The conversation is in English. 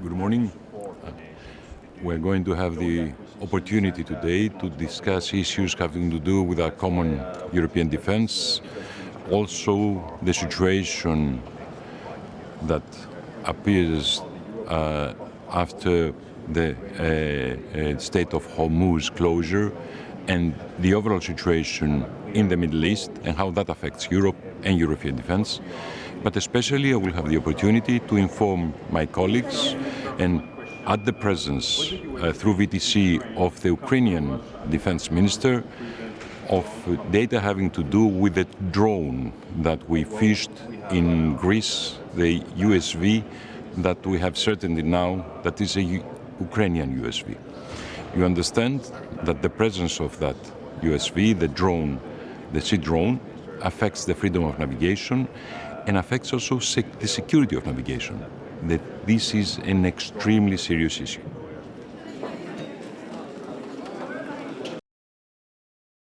Good morning. We're going to have the opportunity today to discuss issues having to do with our common European defense, also the situation that appears after the state of Hormuz closure and the overall situation in the Middle East and how that affects Europe and European defense. But especially I will have the opportunity to inform my colleagues and at the presence through VTC of the Ukrainian defense minister of data having to do with the drone that we fished in Greece, the USV that we have certainty now that is a Ukrainian USV. You understand that the presence of that USV, the drone, the sea drone, affects the freedom of navigation and affects also the security of navigation. That this is an extremely serious issue.